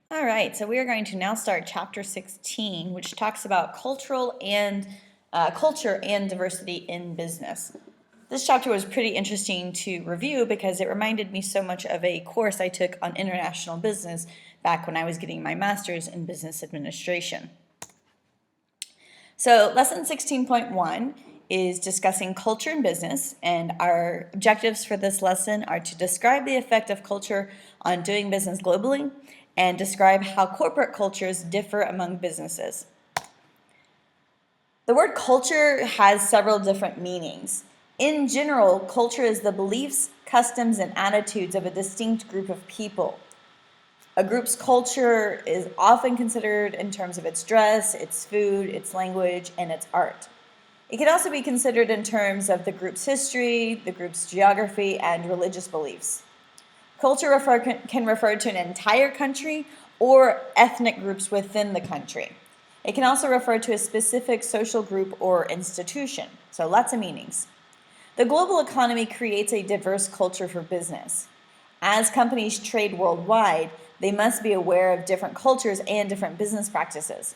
All right, so we are going to now start chapter 16, which talks about culture and diversity in business. This chapter was pretty interesting to review because it reminded me so much of a course I took on international business back when I was getting my master's in business administration. So lesson 16.1 is discussing culture in business, and our objectives for this lesson are to describe the effect of culture on doing business globally and describe how corporate cultures differ among businesses. The word culture has several different meanings. In general, culture is the beliefs, customs, and attitudes of a distinct group of people. A group's culture is often considered in terms of its dress, its food, its language, and its art. It can also be considered in terms of the group's history, the group's geography, and religious beliefs. Culture can refer to an entire country or ethnic groups within the country. It can also refer to a specific social group or institution, so lots of meanings. The global economy creates a diverse culture for business. As companies trade worldwide, they must be aware of different cultures and different business practices.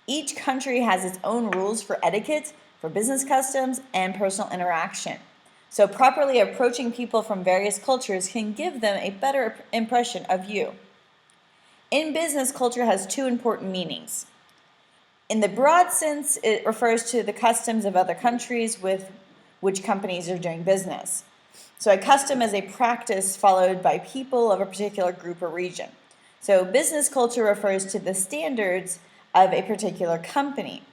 Each country has its own rules for etiquette, for business customs, and personal interaction. So properly approaching people from various cultures can give them a better impression of you. In business, culture has two important meanings. In the broad sense, it refers to the customs of other countries with which companies are doing business. So a custom is a practice followed by people of a particular group or region. So business culture refers to the standards of a particular company.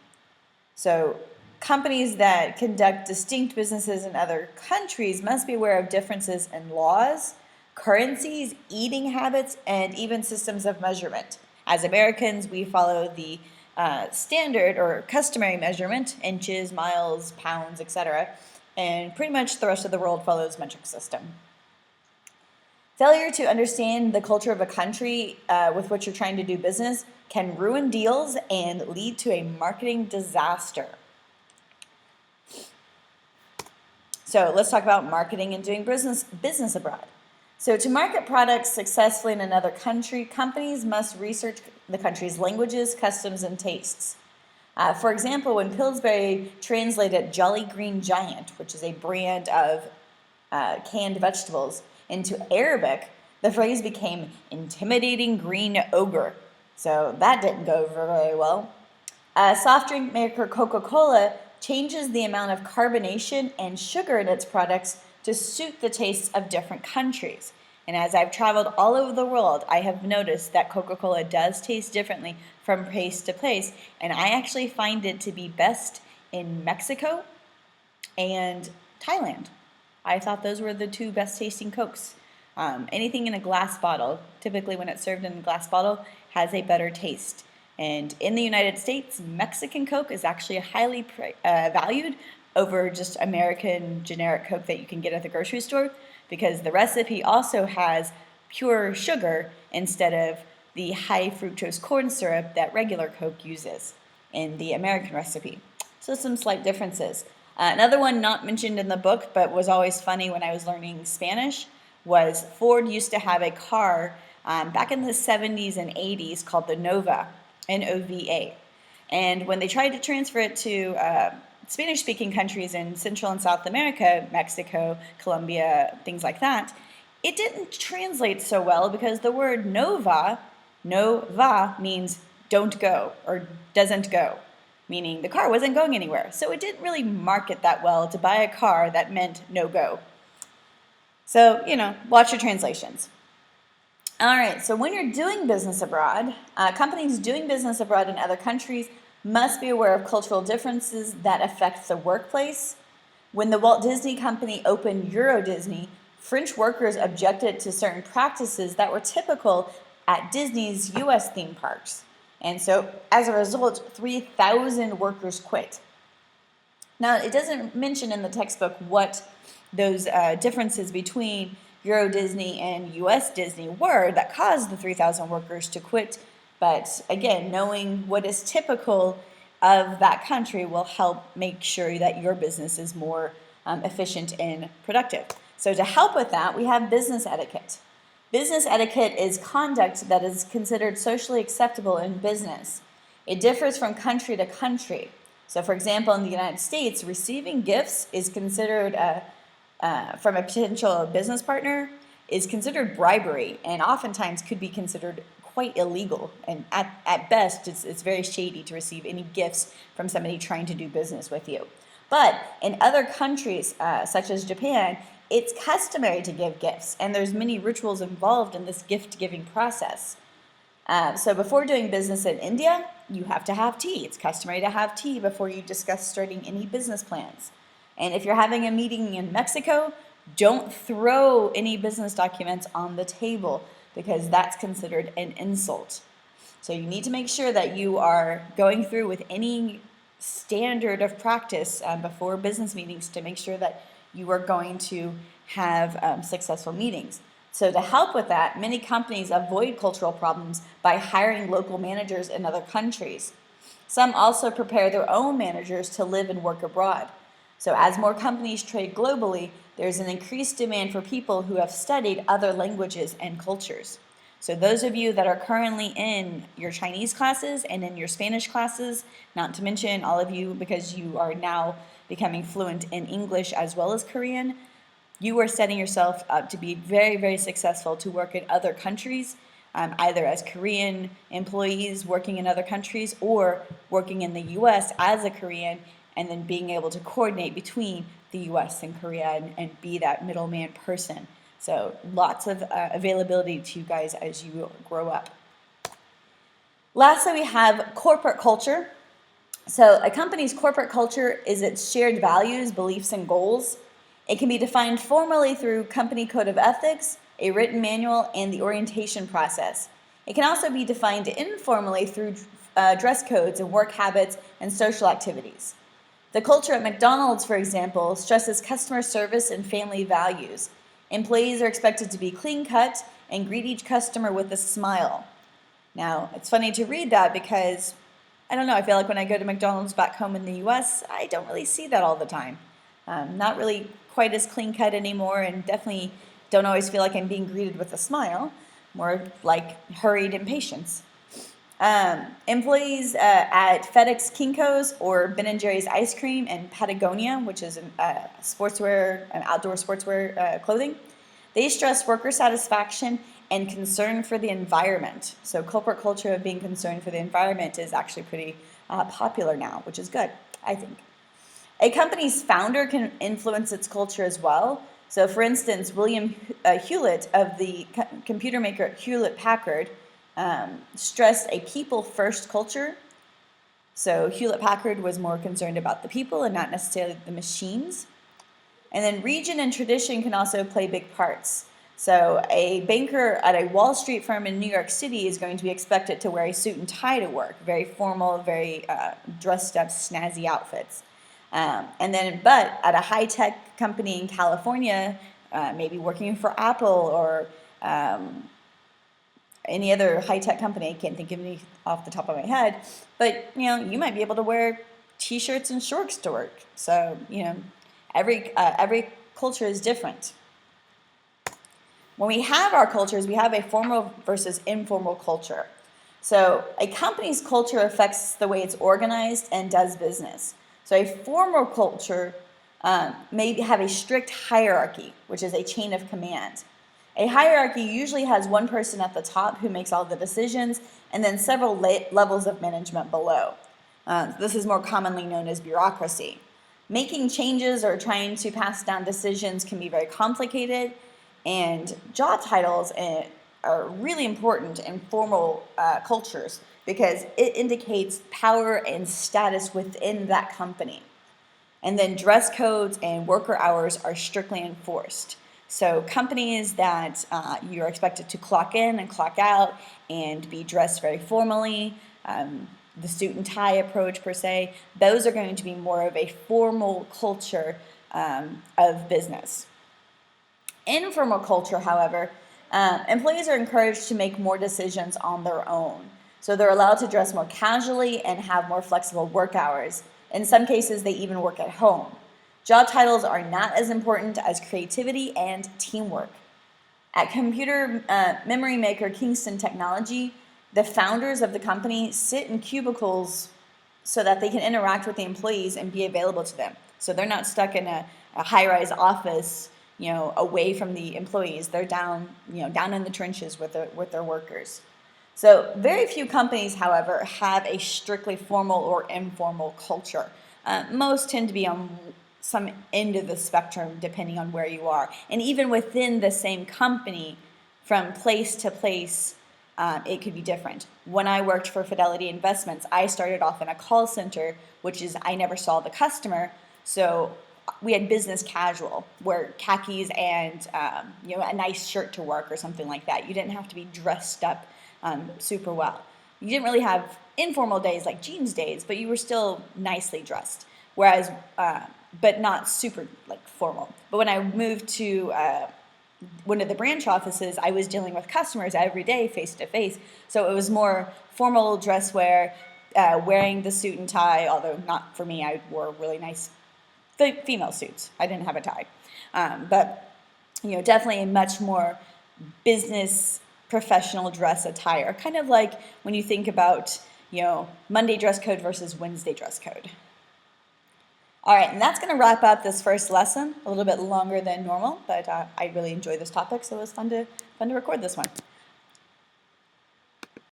So companies that conduct distinct businesses in other countries must be aware of differences in laws, currencies, eating habits, and even systems of measurement. As Americans, we follow the standard or customary measurement, inches, miles, pounds, etc., and pretty much the rest of the world follows metric system. Failure to understand the culture of a country with which you're trying to do business can ruin deals and lead to a marketing disaster. So let's talk about marketing and doing business abroad. So to market products successfully in another country, companies must research the country's languages, customs, and tastes. For example, when Pillsbury translated Jolly Green Giant, which is a brand of canned vegetables, into Arabic, the phrase became intimidating green ogre. So that didn't go over very well. Soft drink maker Coca-Cola changes the amount of carbonation and sugar in its products to suit the tastes of different countries. And as I've traveled all over the world, I have noticed that Coca-Cola does taste differently from place to place, and I actually find it to be best in Mexico and Thailand. I thought those were the two best tasting Cokes. Anything in a glass bottle, typically when it's served in a glass bottle, has a better taste. And in the United States, Mexican Coke is actually highly valued over just American generic Coke that you can get at the grocery store, because the recipe also has pure sugar instead of the high fructose corn syrup that regular Coke uses in the American recipe. So some slight differences. Another one not mentioned in the book but was always funny when I was learning Spanish was Ford used to have a car back in the 70s and 80s called the Nova, N-O-V-A. And when they tried to transfer it to Spanish-speaking countries in Central and South America, Mexico, Colombia, things like that, it didn't translate so well because the word nova means don't go or doesn't go, meaning the car wasn't going anywhere. So it didn't really market that well to buy a car that meant no go. So, watch your translations. All right, so when you're doing business abroad, companies doing business abroad in other countries must be aware of cultural differences that affect the workplace. When the Walt Disney Company opened Euro Disney, French workers objected to certain practices that were typical at Disney's US theme parks. And so as a result, 3,000 workers quit. Now, it doesn't mention in the textbook what those differences between Euro Disney and US Disney were that caused the 3,000 workers to quit. But again, knowing what is typical of that country will help make sure that your business is more efficient and productive. So to help with that, we have business etiquette. Business etiquette is conduct that is considered socially acceptable in business. It differs from country to country. So, for example, in the United States, receiving gifts is considered from a potential business partner is considered bribery, and oftentimes could be considered quite illegal. And at best, it's very shady to receive any gifts from somebody trying to do business with you. But in other countries, such as Japan, it's customary to give gifts, and there's many rituals involved in this gift-giving process. So before doing business in India, you have to have tea. It's customary to have tea before you discuss starting any business plans. And if you're having a meeting in Mexico, don't throw any business documents on the table because that's considered an insult. So you need to make sure that you are going through with any standard of practice before business meetings to make sure that you are going to have successful meetings. So to help with that, many companies avoid cultural problems by hiring local managers in other countries. Some also prepare their own managers to live and work abroad. So as more companies trade globally, there's an increased demand for people who have studied other languages and cultures. So those of you that are currently in your Chinese classes and in your Spanish classes, not to mention all of you because you are now becoming fluent in English as well as Korean, you are setting yourself up to be very, very successful to work in other countries, either as Korean employees working in other countries or working in the US as a Korean, and then being able to coordinate between the US and Korea and be that middleman person. So lots of availability to you guys as you grow up. Lastly, we have corporate culture. So a company's corporate culture is its shared values, beliefs, and goals. It can be defined formally through company code of ethics, a written manual, and the orientation process. It can also be defined informally through dress codes and work habits and social activities. The culture at McDonald's, for example, stresses customer service and family values. Employees are expected to be clean-cut and greet each customer with a smile. Now, it's funny to read that because, I don't know, I feel like when I go to McDonald's back home in the US, I don't really see that all the time. Not really quite as clean-cut anymore, and definitely don't always feel like I'm being greeted with a smile, more like hurried impatience. Employees at FedEx Kinko's or Ben & Jerry's Ice Cream and Patagonia, which is sportswear, outdoor sportswear clothing, they stress worker satisfaction and concern for the environment. So corporate culture of being concerned for the environment is actually pretty popular now, which is good, I think. A company's founder can influence its culture as well. So for instance, William Hewlett of the computer maker Hewlett-Packard stressed a people-first culture. So Hewlett-Packard was more concerned about the people and not necessarily the machines. And then region and tradition can also play big parts. So a banker at a Wall Street firm in New York City is going to be expected to wear a suit and tie to work, very formal, very dressed up, snazzy outfits. But at a high-tech company in California, maybe working for Apple or any other high-tech company, I can't think of any off the top of my head, but you might be able to wear t-shirts and shorts to work. So every culture is different. When we have our cultures, we have a formal versus informal culture. So a company's culture affects the way it's organized and does business. So a formal culture may have a strict hierarchy, which is a chain of command. A hierarchy usually has one person at the top who makes all the decisions, and then several levels of management below. This is more commonly known as bureaucracy. Making changes or trying to pass down decisions can be very complicated, and job titles are really important in formal cultures because it indicates power and status within that company. And then dress codes and worker hours are strictly enforced. So companies that you're expected to clock in and clock out and be dressed very formally, the suit and tie approach per se, those are going to be more of a formal culture of business. Informal culture, however, employees are encouraged to make more decisions on their own. So they're allowed to dress more casually and have more flexible work hours. In some cases, they even work at home. Job titles are not as important as creativity and teamwork. At computer memory maker Kingston Technology, the founders of the company sit in cubicles so that they can interact with the employees and be available to them. So they're not stuck in a high-rise office, away from the employees. They're down in the trenches with their workers. So very few companies, however, have a strictly formal or informal culture. Most tend to be on some end of the spectrum depending on where you are. And even within the same company, from place to place, it could be different. When I worked for Fidelity Investments, I started off in a call center, which is I never saw the customer, so we had business casual, where khakis and a nice shirt to work or something like that. You didn't have to be dressed up super well. You didn't really have informal days like jeans days, but you were still nicely dressed. Whereas, but not super like formal. But when I moved to one of the branch offices, I was dealing with customers every day, face to face. So it was more formal dress wear, wearing the suit and tie. Although not for me, I wore really nice female suits. I didn't have a tie, but definitely a much more business professional dress attire. Kind of like when you think about Monday dress code versus Wednesday dress code. All right, and that's going to wrap up this first lesson. A little bit longer than normal, but I really enjoyed this topic, so it was fun to record this one.